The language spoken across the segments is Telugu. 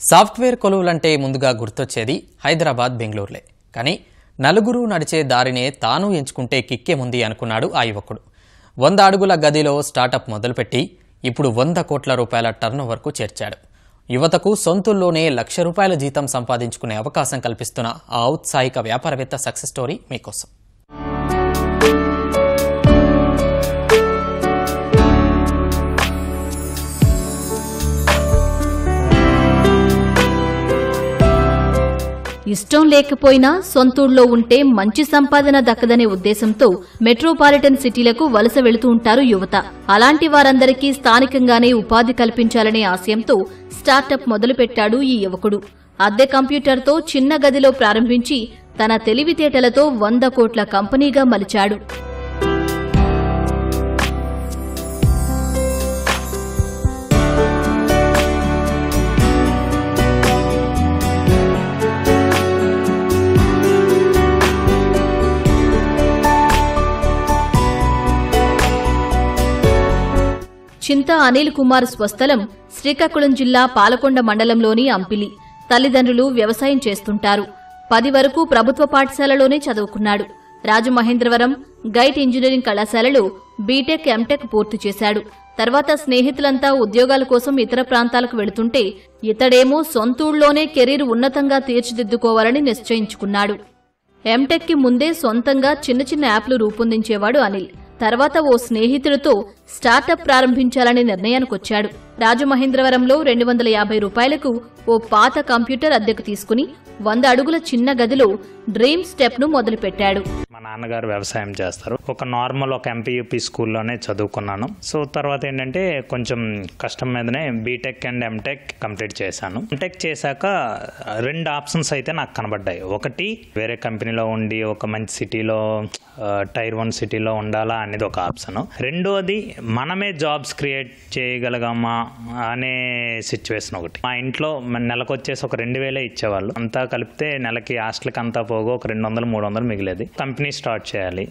సాఫ్ట్వేర్ కొలువులంటే ముందుగా గుర్తొచ్చేది హైదరాబాద్ బెంగళూరులే. కానీ నలుగురు నడిచే దారినే తాను ఎంచుకుంటే కిక్కేముంది అనుకున్నాడు ఆ యువకుడు. 100 అడుగుల గదిలో స్టార్టప్ మొదలుపెట్టి ఇప్పుడు 100 కోట్ల రూపాయల టర్నోవర్కు చేర్చాడు. యువతకు సొంతూల్లోనే ₹1,00,000 జీతం సంపాదించుకునే అవకాశం కల్పిస్తున్న ఆ ఔత్సాహిక వ్యాపారవేత్త సక్సెస్ స్టోరీ మీకోసం. ఇష్టం లేకపోయినా సొంతూళ్ళలో ఉంటే మంచి సంపాదన దక్కదనే ఉద్దేశంతో మెట్రోపాలిటన్ సిటీలకు వలస వెళుతూ ఉంటారు యువత. అలాంటి వారందరికీ స్థానికంగానే ఉపాధి కల్పించాలనే ఆశయంతో స్టార్టప్ మొదలుపెట్టాడు ఈ యువకుడు. అద్దె కంప్యూటర్తో చిన్న గదిలో ప్రారంభించి తన తెలివితేటలతో 100 కోట్ల కంపెనీగా మలిచాడు. చింత అనిల్ కుమార్ స్వస్థలం శ్రీకాకుళం జిల్లా పాలకొండ మండలంలోని అంపిలి. తల్లిదండ్రులు వ్యవసాయం చేస్తుంటారు. 10 వరకు ప్రభుత్వ పాఠశాలలోనే చదువుకున్నాడు. రాజమహేంద్రవరం గైట్ ఇంజనీరింగ్ కళాశాలలో బీటెక్, ఎంటెక్ పూర్తి చేశాడు. తర్వాత స్నేహితులంతా ఉద్యోగాల కోసం ఇతర ప్రాంతాలకు వెళుతుంటే ఇతడేమో సొంతూళ్లోనే కెరీర్ ఉన్నతంగా తీర్చిదిద్దుకోవాలని నిశ్చయించుకున్నాడు. ఎంటెక్కి ముందే సొంతంగా చిన్న చిన్న యాప్లు రూపొందించేవాడు అనిల్. తర్వాత ఓ స్నేహితుడితో స్టార్టప్ ప్రారంభించాలనే నిర్ణయానికొచ్చాడు. రాజమహేంద్రవరంలో ₹250 ఓ పాత కంప్యూటర్ అద్దెకు తీసుకుని 100 అడుగుల చిన్న గదిలో డ్రీమ్ స్టెప్ ను మొదలుపెట్టాడు. మా నాన్నగారు వ్యవసాయం చేస్తారు. ఒక నార్మల్ ఎంపీయూపీ స్కూల్లోనే చదువుకున్నాను. సో తర్వాత ఏంటంటే కొంచెం కష్టం మీదనే బీటెక్ అండ్ ఎంటెక్ కంప్లీట్ చేశాను. ఎంటెక్ చేశాక 2 ఆప్షన్స్ అయితే నాకు కనబడ్డాయి. ఒకటి వేరే కంపెనీలో ఉండి ఒక మంచి సిటీలో టైర్ 1 సిటీలో ఉండాలా అనేది ఒక ఆప్షన్. రెండోది మనమే జాబ్స్ క్రియేట్ చేయగలగామా అనే సిచ్యువేషన్ ఒకటి. మా ఇంట్లో నెలకు వచ్చేసి ఒక 2,000 ఇచ్చేవాళ్ళు. అంతా కలిపితే నెలకి హాస్టల్కి అంతా పోగా ఒక 200-300 మిగిలేది. కంపెనీ స్టార్ట్ చేయాలి.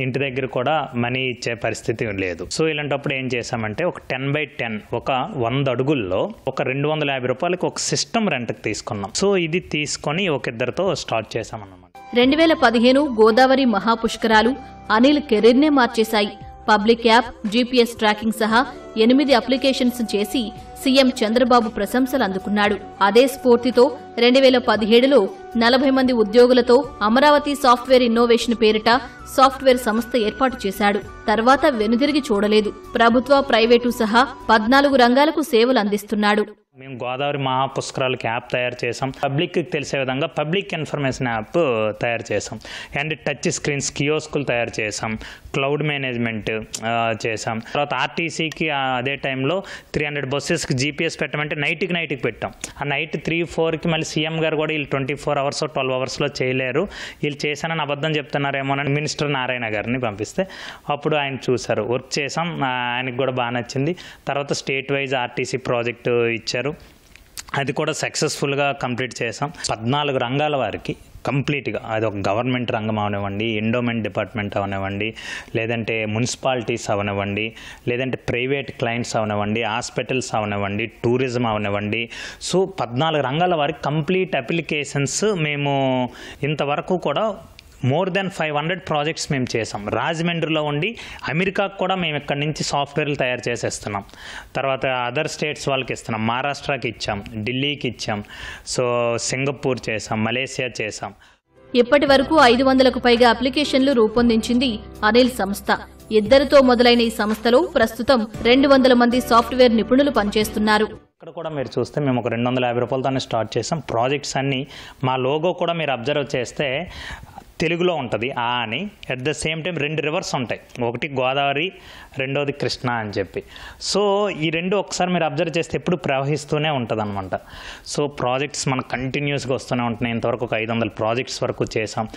ఇంటి దగ్గర కూడా మనీ ఇచ్చే పరిస్థితి లేదు. సో ఇలాంటప్పుడు ఏం చేశామంటే ఒక 10x10 ఒక 100 అడుగుల్లో ఒక ₹250 ఒక సిస్టమ్ రెంట్కి తీసుకున్నాం. సో ఇది తీసుకొని ఒక ఇద్దరితో స్టార్ట్ చేశామన్నమాట. 2015 గోదావరి మహాపుష్కరాలు అనిల్ కెరీర్నే మార్చేశాయి. పబ్లిక్ యాప్, జీపీఎస్ ట్రాకింగ్ సహా 8 అప్లికేషన్స్ చేసి సీఎం చంద్రబాబు ప్రశంసలు అందుకున్నాడు. అదే స్ఫూర్తితో 2017లో 40 మంది ఉద్యోగులతో అమరావతి సాఫ్ట్వేర్ ఇన్నోవేషన్ పేరిట సాఫ్ట్వేర్ సంస్థ ఏర్పాటు చేశాడు. తర్వాత వెనుదిరిగి చూడలేదు. ప్రభుత్వ, ప్రైవేటు సహా 14 రంగాలకు సేవలు అందిస్తున్నాడు. మేము గోదావరి మహాపుష్కరాలకి యాప్ తయారు చేసాం. పబ్లిక్కి తెలిసే విధంగా పబ్లిక్ ఇన్ఫర్మేషన్ యాప్ తయారు చేసాం. అండ్ టచ్ స్క్రీన్స్ కియోస్కులు తయారు చేసాం. క్లౌడ్ మేనేజ్మెంట్ చేసాం. తర్వాత ఆర్టీసీకి అదే టైంలో 300 బస్సెస్కి జీపీఎస్ పెట్టమంటే నైట్కి పెట్టాం. ఆ నైట్ 3-4కి మళ్ళీ సీఎం గారు కూడా వీళ్ళు 24 అవర్స్ 12 అవర్స్లో చేయలేరు, వీళ్ళు చేశానని అబద్ధం చెప్తున్నారేమోనని మినిస్టర్ నారాయణ గారిని పంపిస్తే అప్పుడు ఆయన చూశారు, వర్క్ చేసాం. ఆయనకు కూడా బాగా నచ్చింది. తర్వాత స్టేట్ వైజ్ ఆర్టీసీ ప్రాజెక్టు ఇచ్చారు. అది కూడా సక్సెస్ఫుల్గా కంప్లీట్ చేసాం. 14 రంగాల వారికి కంప్లీట్గా, అది ఒక గవర్నమెంట్ రంగం అవనివ్వండి, ఎండోమెంట్ డిపార్ట్మెంట్ అవనివ్వండి, లేదంటే మున్సిపాలిటీస్ అవనివ్వండి, లేదంటే ప్రైవేట్ క్లయింట్స్ అవనివ్వండి, హాస్పిటల్స్ అవనివ్వండి, టూరిజం అవనివ్వండి. సో 14 రంగాల వారికి కంప్లీట్ అప్లికేషన్స్ మేము ఇంతవరకు కూడా మోర్ దెన్ 500 ప్రాజెక్ట్స్ మేము చేసాం. రాజమండ్రిలో ఉండి అమెరికాకు కూడా మేము ఇక్కడి నుంచి సాఫ్ట్వేర్లు తయారు చేసేస్తున్నాం. తర్వాత అదర్ స్టేట్స్ వాళ్ళకి ఇస్తున్నాం. మహారాష్ట్రకి ఇచ్చాం, ఢిల్లీకి ఇచ్చాం, సో సింగపూర్ చేసాం, మలేసియా చేసాం. ఇప్పటి వరకు 500కు పైగా అప్లికేషన్లు రూపొందించింది అనిల్ సంస్థ. ఇద్దరితో మొదలైన ఈ సంస్థలో ప్రస్తుతం 200 మంది సాఫ్ట్వేర్ నిపుణులు పనిచేస్తున్నారు. ఇక్కడ కూడా మీరు చూస్తే మేము ఒక ₹250తోనే స్టార్ట్ చేసాం. ప్రాజెక్ట్స్ అన్నీ మా లోగో కూడా మీరు అబ్జర్వ్ చేస్తే తెలుగులో ఉంటుంది ఆ అని. At the same time 2 reverse ఉంటాయి. ఒకటి గోదావరి, రెండోది కృష్ణ అని చెప్పి. సో ఈ 2 ఒకసారి మీరు అబ్జర్వ్ చేస్తే ఎప్పుడు ప్రవహిస్తూనే ఉంటుంది అనమాట. సో ప్రాజెక్ట్స్ మనకు కంటిన్యూస్గా వస్తూనే ఉంటున్నాయి. ఇంతవరకు ఒక 500 ప్రాజెక్ట్స్ వరకు చేసాం.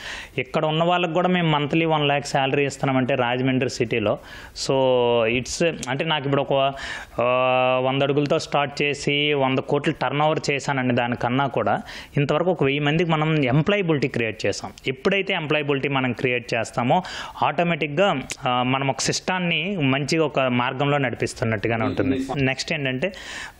ఇక్కడ ఉన్న వాళ్ళకి కూడా మేము మంత్లీ 1 lakh శాలరీ ఇస్తున్నామంటే రాజమండ్రి సిటీలో. సో ఇట్స్ అంటే నాకు ఇప్పుడు ఒక 100 అడుగులతో స్టార్ట్ చేసి 100 కోట్ల టర్న్ ఓవర్ చేశానండి. దానికన్నా కూడా ఇంతవరకు ఒక 1000 మందికి మనం ఎంప్లాయబిలిటీ క్రియేట్ చేసాం. ఎప్పుడైతే ఎంప్లాయబిలిటీ మనం క్రియేట్ చేస్తామో ఆటోమేటిక్గా మనం ఒక సిస్టాన్ని మంచిగా ఒక మార్గంలో నడిపిస్తున్నట్టుగానే ఉంటుంది. నెక్స్ట్ ఏంటంటే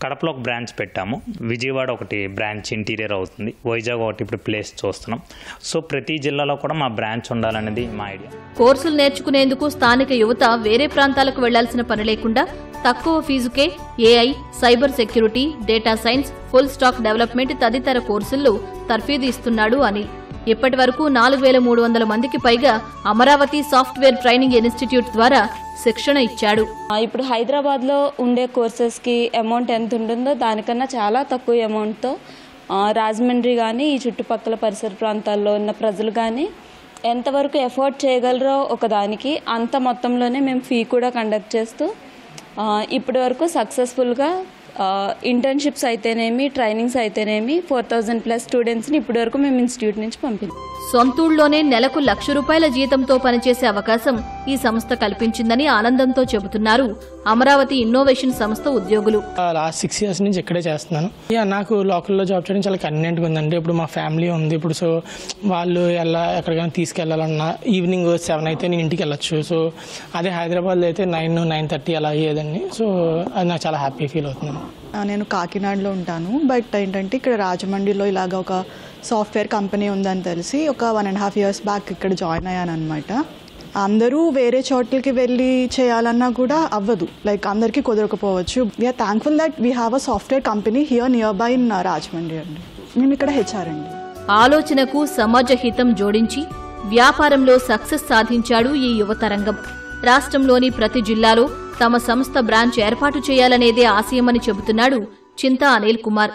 కడపలో ఒక బ్రాంచ్ పెట్టాము, విజయవాడ ఒకటి బ్రాంచ్ ఇంటీరియర్ అవుతుంది, వైజాగ్ ఒకటి ఇప్పుడు ప్లేస్ చూస్తున్నాం. సో ప్రతి జిల్లాలో కూడా మా బ్రాంచ్ ఉండాలనేది మా ఐడియా. కోర్సులు నేర్చుకునేందుకు స్థానిక యువత వేరే ప్రాంతాలకు వెళ్లాల్సిన పని లేకుండా తక్కువ ఫీజుకే AI, cyber security, data science, full stack development తదితర కోర్సుల్లో తర్ఫీదు ఇస్తున్నాడు అనిల్. ఇప్పటి వరకు 4,300 మందికి పైగా అమరావతి సాఫ్ట్వేర్ ట్రైనింగ్ ఇన్స్టిట్యూట్ ద్వారా శిక్షణ ఇచ్చాడు. ఇప్పుడు హైదరాబాద్లో ఉండే కోర్సెస్కి అమౌంట్ ఎంత ఉంటుందో దానికన్నా చాలా తక్కువ అమౌంట్తో రాజమండ్రి కానీ ఈ చుట్టుపక్కల పరిసర ప్రాంతాల్లో ఉన్న ప్రజలు కానీ ఎంతవరకు ఎఫోర్డ్ చేయగలరో ఒకదానికి అంత మొత్తంలోనే మేము ఫీ కూడా కండక్ట్ చేస్తూ ఇప్పటి వరకు సక్సెస్ఫుల్గా ఇంటర్న్షిప్స్ అయితేనేమి, ట్రైనింగ్స్ అయితేనేమి 4,000+ స్టూడెంట్స్ని ఇప్పటి వరకు మేము ఇన్స్టిట్యూట్ నుంచి పంపించాం. సొంతూళ్లోనే నెలకు ₹1,00,000 జీతంతో పనిచేసే అవకాశం ఈ సంస్థ కల్పించిందని ఆనందంతో చెబుతున్నారు అమరావతి ఇన్నోవేషన్ సంస్థ ఉద్యోగులు. లాస్ట్ 6 years నుంచి ఇక్కడే చేస్తున్నాను. నాకు లోకల్లో జాబ్ చేయడం చాలా కన్వీనియంట్గా ఉందండి. ఇప్పుడు మా ఫ్యామిలీ ఉంది, ఇప్పుడు సో వాళ్ళు ఎక్కడికైనా తీసుకెళ్లాలన్నా ఈవినింగ్ 7 అయితే నేను ఇంటికి వెళ్ళొచ్చు. సో అదే హైదరాబాద్లో అయితే 9, 9:30 అలా అయ్యేదండి. సో అది నాకు చాలా హ్యాపీ ఫీల్ అవుతున్నాను. నేను కాకినాడలో ఉంటాను, బట్ ఏంటంటే ఇక్కడ రాజమండ్రిలో ఇలాగ ఒక సాఫ్ట్వేర్ కంపెనీ ఉందని తెలిసి ఒక 1.5 years బ్యాక్ ఇక్కడ జాయిన్ అయ్యాను అనమాట. అందరూ వేరే చోట్లకి వెళ్ళి చేయాలన్నా కూడా అవ్వదు, లైక్ అందరికీ కుదరకపోవచ్చు. We're thankful that we have a software company here nearby in Rajahmundry అండి. మేము ఇక్కడ హెచ్ఆర్ అండి. ఆలోచనకు సమాజ హితం జోడించి వ్యాపారంలో సక్సెస్ సాధించాడు ఈ యువతరంగం. రాష్ట్రంలోని ప్రతి జిల్లాలో తమ సంస్థ బ్రాంచ్ ఏర్పాటు చేయాలనేదే ఆశయమని చెబుతున్నాడు చింతా అనిల్ కుమార్.